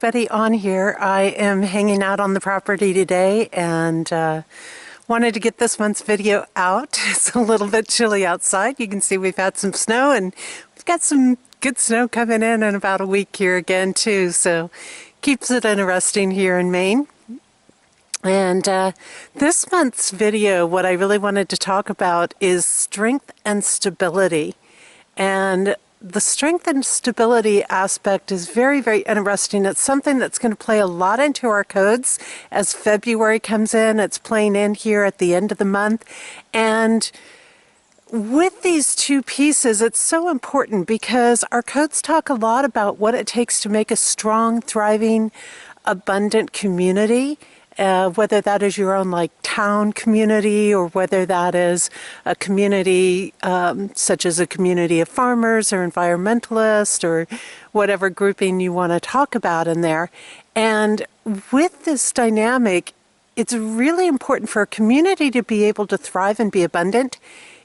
Betty on here. I am hanging out on the property today and wanted to get this month's video out. It's a little bit chilly outside. You can see we've had some snow and we've got some good snow coming in about a week here again too. So keeps it interesting here in Maine. And this month's video, what I really wanted to talk about is strength and stability. And the strength and stability aspect is very, very interesting. It's something that's going to play a lot into our codes as February comes in. It's playing in here at the end of the month. And with these two pieces, it's so important because our codes talk a lot about what it takes to make a strong, thriving, abundant community. Whether that is your own town community or whether that is a community such as a community of farmers or environmentalists or whatever grouping you want to talk about in there. And with this dynamic, it's really important for a community to be able to thrive and be abundant.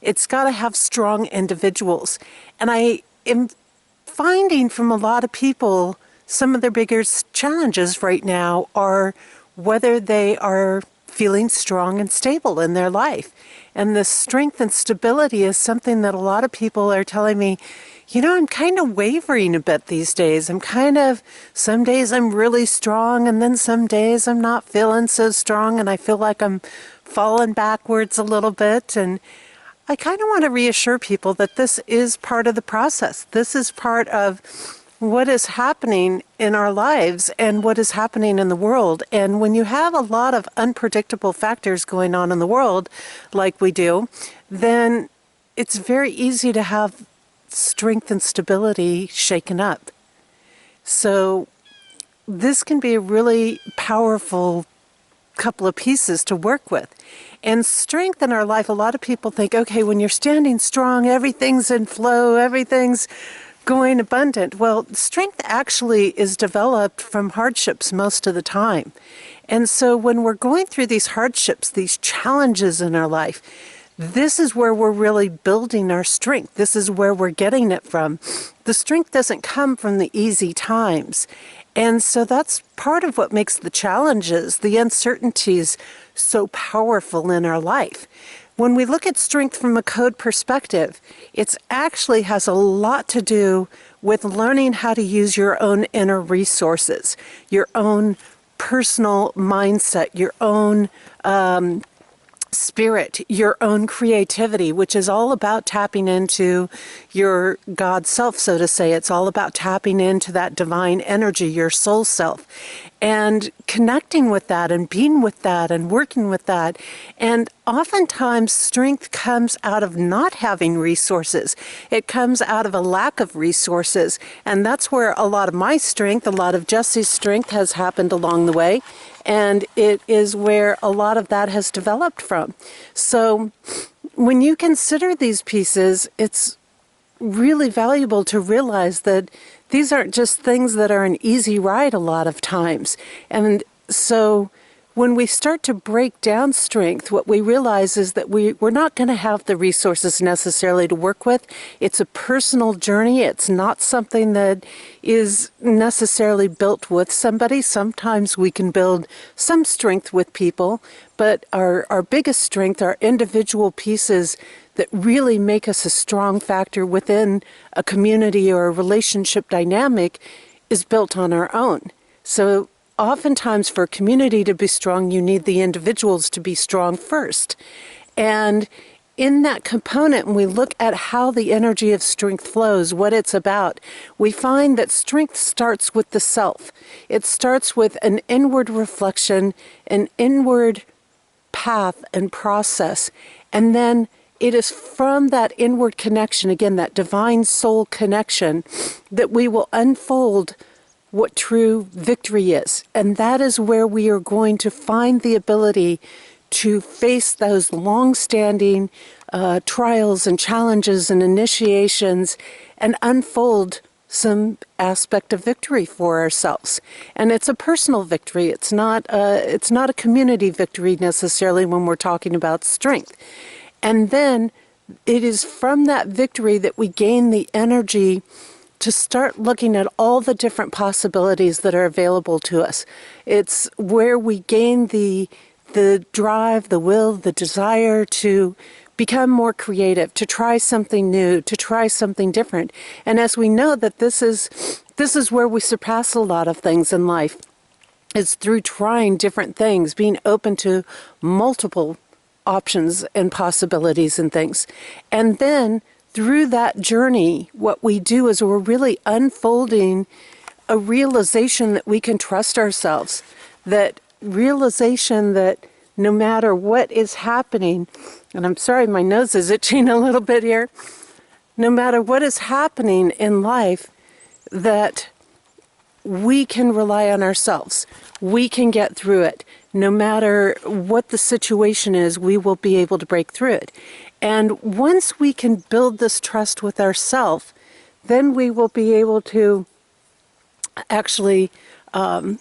It's got to have strong individuals. And I am finding from a lot of people some of their biggest challenges right now are whether they are feeling strong and stable in their life. And the strength and stability is something that a lot of people are telling me, I'm kind of wavering a bit these days. Some days I'm really strong, and then some days I'm not feeling so strong, and I feel like I'm falling backwards a little bit. And I kind of want to reassure people that this is part of the process. This is part of what is happening in our lives and what is happening in the world. And when you have a lot of unpredictable factors going on in the world, like we do, then it's very easy to have strength and stability shaken up. So this can be a really powerful couple of pieces to work with. And strength in our life, a lot of people think, okay, when you're standing strong, everything's in flow, everything's going abundant. Well, strength actually is developed from hardships most of the time. And so when we're going through these hardships, these challenges in our life, this is where we're really building our strength. This is where we're getting it from. The strength doesn't come from the easy times. And so that's part of what makes the challenges, the uncertainties, so powerful in our life. When we look at strength from a code perspective, it actually has a lot to do with learning how to use your own inner resources, your own personal mindset, your own spirit, your own creativity, which is all about tapping into your God self, so to say. It's all about tapping into that divine energy, your soul self, and connecting with that and being with that and working with that. And oftentimes strength comes out of not having resources. It comes out of a lack of resources. And that's where a lot of my strength, a lot of Jesse's strength has happened along the way. And it is where a lot of that has developed from. So when you consider these pieces, it's really valuable to realize that these aren't just things that are an easy ride a lot of times. And so when we start to break down strength, what we realize is that we're not going to have the resources necessarily to work with. It's a personal journey. It's not something that is necessarily built with somebody. Sometimes we can build some strength with people, but our biggest strength, our individual pieces that really make us a strong factor within a community or a relationship dynamic, is built on our own. So oftentimes for a community to be strong, you need the individuals to be strong first. And in that component, when we look at how the energy of strength flows, what it's about, we find that strength starts with the self. It starts with an inward reflection, an inward path and process. And then it is from that inward connection, again, that divine soul connection, that we will unfold what true victory is. And that is where we are going to find the ability to face those long-standing trials and challenges and initiations and unfold some aspect of victory for ourselves. And it's a personal victory. It's not a community victory necessarily when we're talking about strength. And then it is from that victory that we gain the energy to start looking at all the different possibilities that are available to us. It's where we gain the drive, the will, the desire to become more creative, to try something new, to try something different. And as we know that this is where we surpass a lot of things in life. It's through trying different things, being open to multiple options and possibilities and things. And then through that journey, what we do is we're really unfolding a realization that we can trust ourselves, that realization that no matter what is happening, and I'm sorry, my nose is itching a little bit here, no matter what is happening in life, that we can rely on ourselves. We can get through it. No matter what the situation is, we will be able to break through it. And once we can build this trust with ourselves, then we will be able to actually come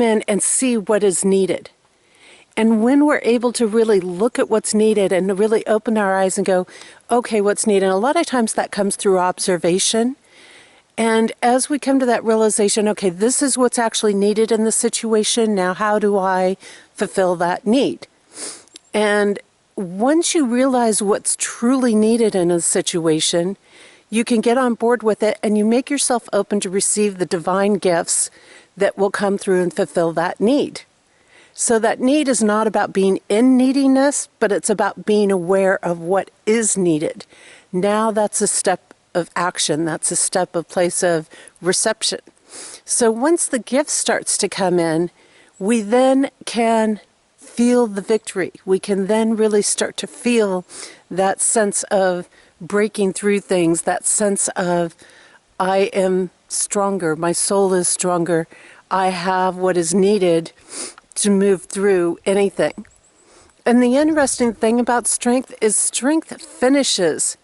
in and see what is needed. And when we're able to really look at what's needed and really open our eyes and go, okay, what's needed? And a lot of times that comes through observation. And as we come to that realization, okay, this is what's actually needed in the situation. Now, how do I fulfill that need? And once you realize what's truly needed in a situation, you can get on board with it and you make yourself open to receive the divine gifts that will come through and fulfill that need. So that need is not about being in neediness, but it's about being aware of what is needed. Now that's a step of action. That's a step of place of reception. So once the gift starts to come in, we then can feel the victory. We can then really start to feel that sense of breaking through things, that sense of I am stronger, my soul is stronger, I have what is needed to move through anything. And the interesting thing about strength is strength finishes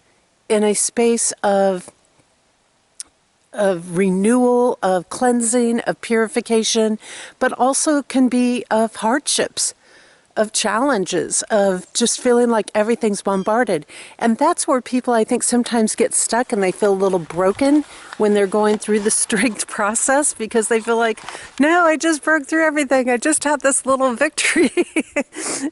in a space of renewal, of cleansing, of purification, but also can be of hardships, of challenges, of just feeling like everything's bombarded. And that's where people, I think, sometimes get stuck and they feel a little broken when they're going through the strength process, because they feel like, no, I just broke through everything. I just had this little victory.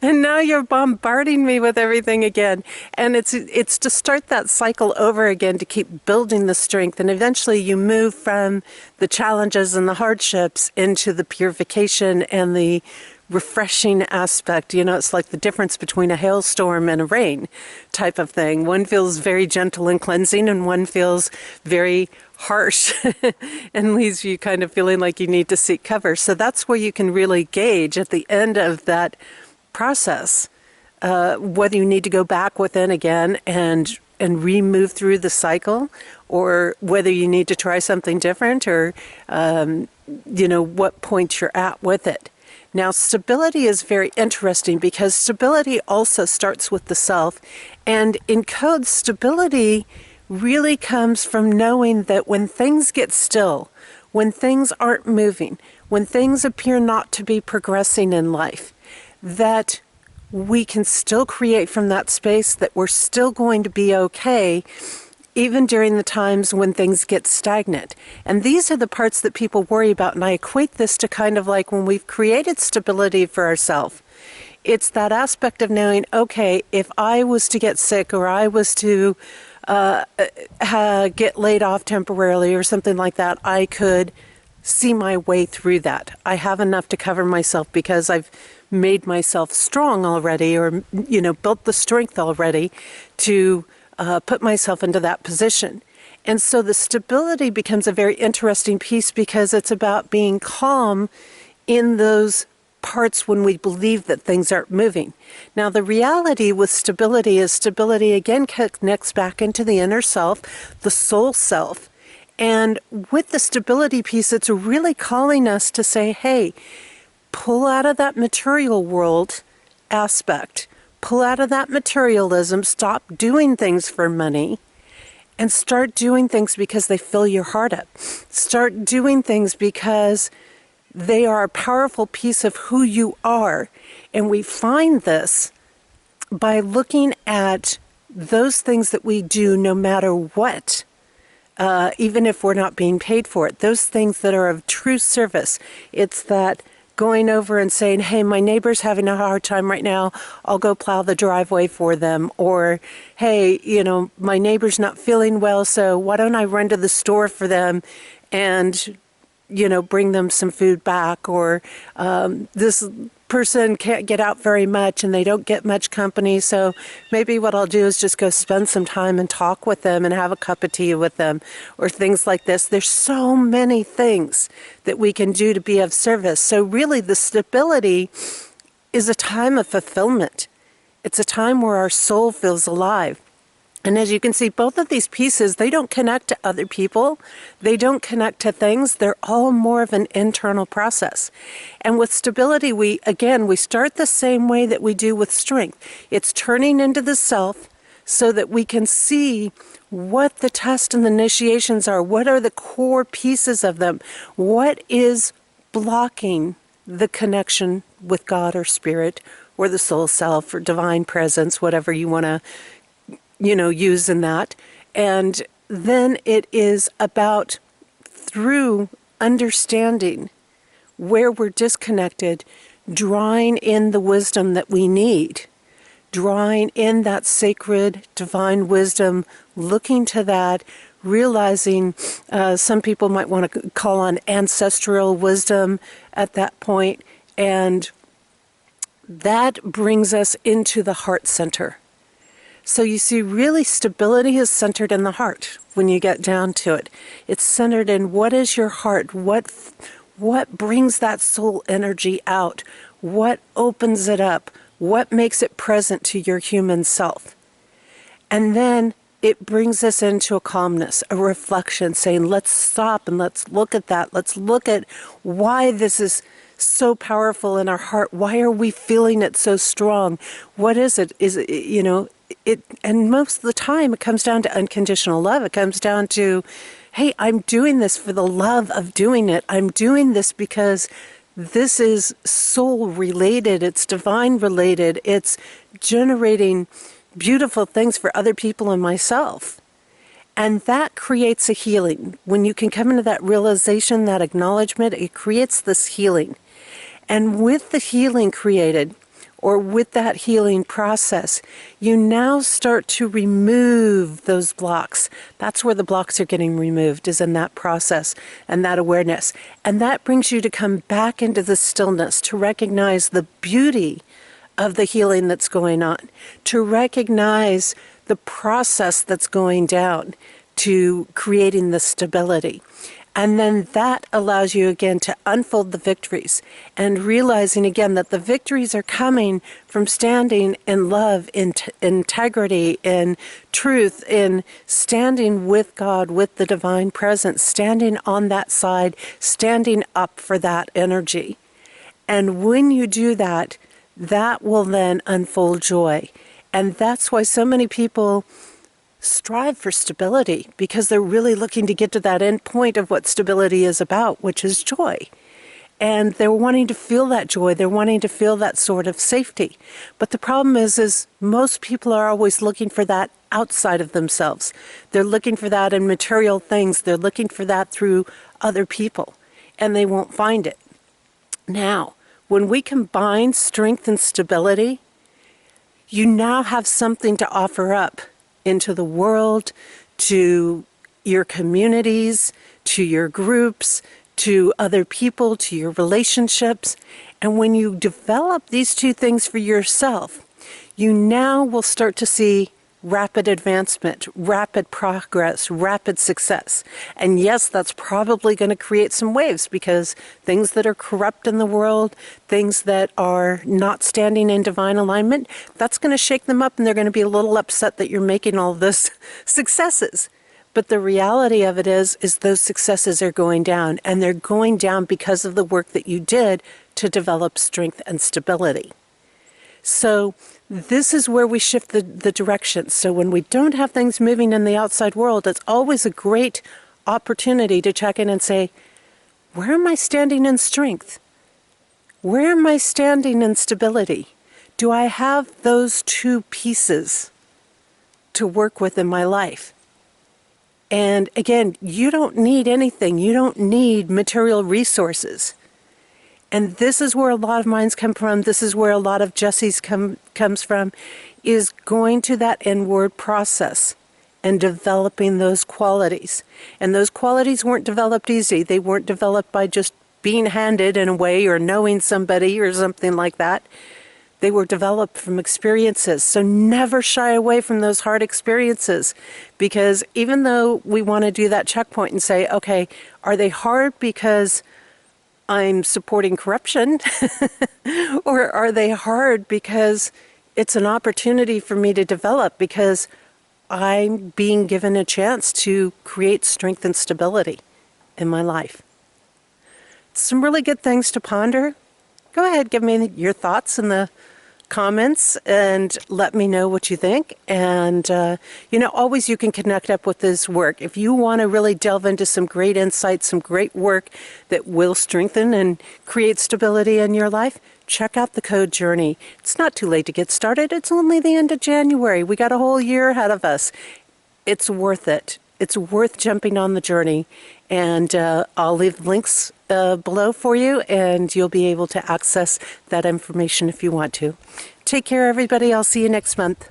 And now you're bombarding me with everything again. And it's to start that cycle over again, to keep building the strength. And eventually you move from the challenges and the hardships into the purification and the refreshing aspect. You know, it's like the difference between a hailstorm and a rain type of thing. One feels very gentle and cleansing, and one feels very harsh and leaves you kind of feeling like you need to seek cover. So that's where you can really gauge at the end of that process whether you need to go back within again and re-move through the cycle, or whether you need to try something different, or you know, what point you're at with it. Now, stability is very interesting because stability also starts with the self. And in code, stability really comes from knowing that when things get still, when things aren't moving, when things appear not to be progressing in life, that we can still create from that space, that we're still going to be okay, even during the times when things get stagnant. And these are the parts that people worry about. And I equate this to kind of like when we've created stability for ourselves. It's that aspect of knowing, okay, if I was to get sick, or I was to get laid off temporarily or something like that, I could see my way through that. I have enough to cover myself because I've made myself strong already, or, you know, built the strength already to put myself into that position. And so the stability becomes a very interesting piece, because it's about being calm in those parts when we believe that things aren't moving. Now, the reality with stability is stability again connects back into the inner self, the soul self. And with the stability piece, it's really calling us to say, hey, pull out of that material world aspect. Pull out of that materialism, stop doing things for money, and start doing things because they fill your heart up. Start doing things because they are a powerful piece of who you are. And we find this by looking at those things that we do, no matter what even if we're not being paid for it. Those things that are of true service. It's that going over and saying, hey, my neighbor's having a hard time right now. I'll go plow the driveway for them. Or, hey, my neighbor's not feeling well, so why don't I run to the store for them and, bring them some food back. Or this person can't get out very much and they don't get much company, so maybe what I'll do is just go spend some time and talk with them and have a cup of tea with them, or things like this. There's so many things that we can do to be of service. So really the stability is a time of fulfillment. It's a time where our soul feels alive. And as you can see, both of these pieces, they don't connect to other people. They don't connect to things. They're all more of an internal process. And with stability, we start the same way that we do with strength. It's turning into the self so that we can see what the tests and the initiations are. What are the core pieces of them? What is blocking the connection with God or spirit or the soul self or divine presence, whatever you want to use in that. And then it is about, through understanding where we're disconnected, drawing in the wisdom that we need, drawing in that sacred divine wisdom, looking to that, realizing some people might want to call on ancestral wisdom at that point, and that brings us into the heart center. So you see, really, stability is centered in the heart when you get down to it. It's centered in what is your heart, what brings that soul energy out, what opens it up, what makes it present to your human self. And then it brings us into a calmness, a reflection, saying, let's stop and let's look at that. Let's look at why this is so powerful in our heart. Why are we feeling it so strong? What is it? Is it, and most of the time it comes down to unconditional love. It comes down to, hey, I'm doing this for the love of doing it. I'm doing this because this is soul related. It's divine related. It's generating beautiful things for other people and myself. And that creates a healing. When you can come into that realization, that acknowledgement, it creates this healing. And with the healing created, or with that healing process, you now start to remove those blocks. That's where the blocks are getting removed, is in that process and that awareness. And that brings you to come back into the stillness, to recognize the beauty of the healing that's going on, to recognize the process that's going down to creating the stability. And then that allows you again to unfold the victories and realizing again that the victories are coming from standing in love, in integrity, in truth, in standing with God, with the divine presence, standing on that side, standing up for that energy. And when you do that, that will then unfold joy. And that's why so many people strive for stability, because they're really looking to get to that end point of what stability is about, which is joy. And they're wanting to feel that joy. They're wanting to feel that sort of safety. But the problem is most people are always looking for that outside of themselves. They're looking for that in material things. They're looking for that through other people, and they won't find it. Now, when we combine strength and stability, you now have something to offer up into the world, to your communities, to your groups, to other people, to your relationships. And when you develop these two things for yourself, you now will start to see rapid advancement, rapid progress, rapid success. And yes, that's probably going to create some waves, because things that are corrupt in the world, things that are not standing in divine alignment, that's going to shake them up, and they're going to be a little upset that you're making all this successes. But the reality of it is those successes are going down, and they're going down because of the work that you did to develop strength and stability. So this is where we shift the direction. So when we don't have things moving in the outside world, it's always a great opportunity to check in and say, where am I standing in strength? Where am I standing in stability? Do I have those two pieces to work with in my life? And again, you don't need anything. You don't need material resources. And this is where a lot of minds come from. This is where a lot of Jesse's comes from, is going to that inward process and developing those qualities. And those qualities weren't developed easy. They weren't developed by just being handed in a way or knowing somebody or something like that. They were developed from experiences. So never shy away from those hard experiences, because even though we want to do that checkpoint and say, okay, are they hard because I'm supporting corruption or are they hard because it's an opportunity for me to develop, because I'm being given a chance to create strength and stability in my life? Some really good things to ponder. Go ahead, give me your thoughts in the comments and let me know what you think. And always you can connect up with this work if you want to really delve into some great insights, some great work that will strengthen and create stability in your life. Check out the Code Journey. It's not too late to get started. It's only the end of January. We got a whole year ahead of us. It's worth it. It's worth jumping on the journey. And I'll leave links below for you, and you'll be able to access that information if you want to. Take care, everybody. I'll see you next month.